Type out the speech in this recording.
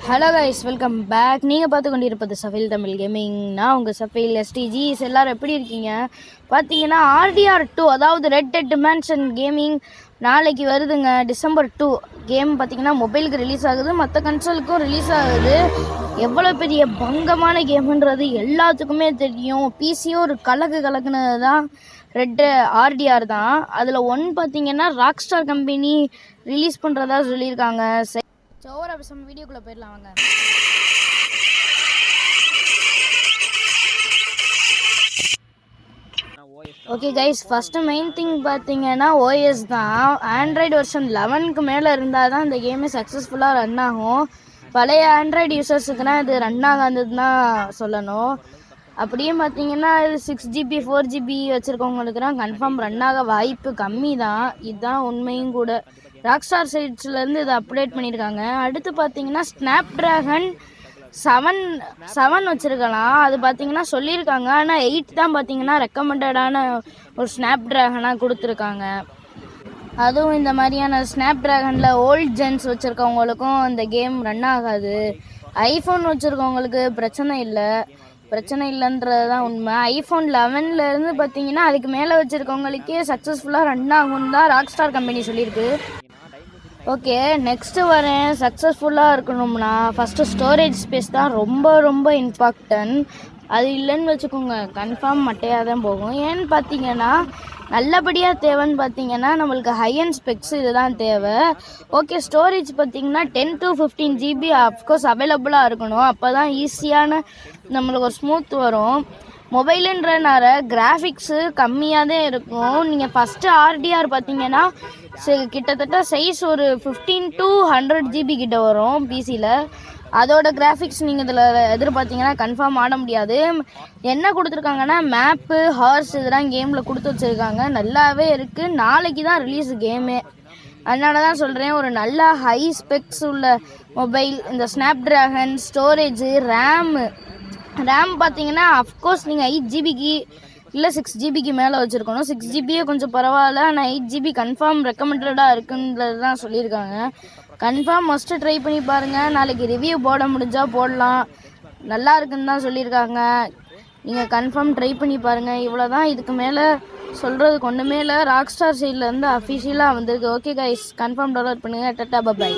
Hello guys, welcome back. நீங்கள் பார்த்து கொண்டு இருப்பது சஃபைல் தமிழ் கேமிங். நான் உங்கள் சஃபைல் எஸ்டிஜிஸ். எல்லோரும் எப்படி இருக்கீங்க? பார்த்தீங்கன்னா RDR2, அதாவது ரெட் டெட் மேன்ஷன் கேமிங் நாளைக்கு வருதுங்க. December 2 கேம் பார்த்தீங்கன்னா மொபைலுக்கு ரிலீஸ் ஆகுது, மற்ற கன்சோலுக்கும் ரிலீஸ் ஆகுது. எவ்வளோ பெரிய பங்கமான கேமுன்றது எல்லாத்துக்குமே தெரியும். பிசியும் ஒரு கலக்குனது தான் RDR தான். அதில் பார்த்தீங்கன்னா ராக்ஸ்டார் கம்பெனி ரிலீஸ் பண்ணுறதா சொல்லியிருக்காங்க. ஓவரா பேசாம வீடியோக்குள்ள போயிடலாம் வாங்க. Okay guys, first main thing பார்த்தீங்கன்னா OS தான். ஆண்ட்ராய்டு வெர்ஷன் 11க்கு மேலே இருந்தால் தான் இந்த கேமே சக்ஸஸ்ஃபுல்லாக ரன் ஆகும். பழைய ஆண்ட்ராய்டு யூசர்ஸுக்குனா இது ரன் ஆகாதுன்னு தான் சொல்லணும். அப்படியே பார்த்தீங்கன்னா இது 6GB 4GB வச்சுருக்கவங்களுக்குலாம் கன்ஃபார்ம் ரன் ஆக வாய்ப்பு கம்மி தான். இதுதான் உண்மையும் கூட. ராக்ஸ்டார் சைட்ஸ்லேருந்து இதை அப்டேட் பண்ணியிருக்காங்க. அடுத்து பார்த்தீங்கன்னா ஸ்னாப்ட்ராகன் 7 வச்சுருக்கலாம். அது பார்த்தீங்கன்னா சொல்லியிருக்காங்க. ஆனால் 8 தான் பார்த்தீங்கன்னா ரெக்கமெண்டடான ஒரு ஸ்னாப்ட்ராகனாக கொடுத்துருக்காங்க. அதுவும் இந்த மாதிரியான ஸ்னாப்ட்ராகனில் ஓல்ட் ஜென்ஸ் வச்சுருக்கவங்களுக்கும் இந்த கேம் ரன் ஆகாது. ஐஃபோன் வச்சுருக்கவங்களுக்கு பிரச்சனை இல்லைன்றது தான் உண்மை. ஐஃபோன் 11லேருந்து பார்த்தீங்கன்னா அதுக்கு மேலே வச்சுருக்கவங்களுக்கே சக்ஸஸ்ஃபுல்லாக ரன் ஆகும்னு தான் ராக்ஸ்டார் கம்பெனி சொல்லியிருக்கு. ஓகே, நெக்ஸ்ட்டு வரேன். சக்ஸஸ்ஃபுல்லாக இருக்கணும்னா ஃபஸ்ட்டு ஸ்டோரேஜ் ஸ்பேஸ் தான் ரொம்ப இம்பார்ட்டன்ட். அது இல்லைன்னு வச்சுக்கோங்க, கன்ஃபார்ம் மட்டையாக தான் போகும். ஏன்னு பார்த்தீங்கன்னா நல்லபடியாக தேவைன்னு பார்த்தீங்கன்னா நம்மளுக்கு ஹையண்ட் ஸ்பெக்ஸ் இதுதான் தேவை. ஓகே, ஸ்டோரேஜ் பார்த்தீங்கன்னா 10 to 15 GB அஃப்கோர்ஸ் அவைலபிளாக இருக்கணும். அப்போ தான் ஈஸியான நம்மளுக்கு ஒரு ஸ்மூத் வரும். மொபைலுன்றனால கிராஃபிக்ஸு கம்மியாக தான் இருக்கும். நீங்கள் ஃபஸ்ட்டு RDR பார்த்தீங்கன்னா கிட்டத்தட்ட சைஸ் ஒரு 15 to 100 GB கிட்ட வரும் பிசியில். அதோட கிராஃபிக்ஸ் நீங்கள் இதில் எதிர்பார்த்தீங்கன்னா கன்ஃபார்ம் ஆட முடியாது. என்ன கொடுத்துருக்காங்கன்னா மேப்பு, ஹார்ஸ் இதெல்லாம் கேமில் கொடுத்து வச்சுருக்காங்க. நல்லாவே இருக்குது. நாளைக்கு தான் ரிலீஸ் கேமே. அதனால தான் சொல்கிறேன், ஒரு நல்ல ஹை ஸ்பெக்ஸ் உள்ள மொபைல். இந்த ஸ்னாப்ட்ராகன் ஸ்டோரேஜு ரேம் பார்த்தீங்கன்னா அஃப்கோர்ஸ் நீங்கள் 8GB இல்லை 6GB மேலே வச்சுருக்கணும். 6GB கொஞ்சம் பரவாயில்ல, ஆனால் 8GB கன்ஃபார்ம் ரெக்கமெண்டடாக இருக்குன்றது தான் சொல்லியிருக்காங்க. கன்ஃபார்ம் மஸ்ட்டு ட்ரை பண்ணி பாருங்கள். நாளைக்கு ரிவ்யூ போட முடிஞ்சால் போடலாம். நல்லா இருக்குன்னு தான் சொல்லியிருக்காங்க. நீங்கள் கன்ஃபார்ம் ட்ரை பண்ணி பாருங்கள். இவ்வளோ தான், இதுக்கு மேலே சொல்கிறதுக்கு ஒன்றுமே இல்லை. ராக்ஸ்டார் சைட்லேருந்து அஃபிஷியலாக வந்திருக்கு. ஓகே கைஸ், கன்ஃபார்ம் டவுன்லோட் பண்ணுங்கள். Tata bye.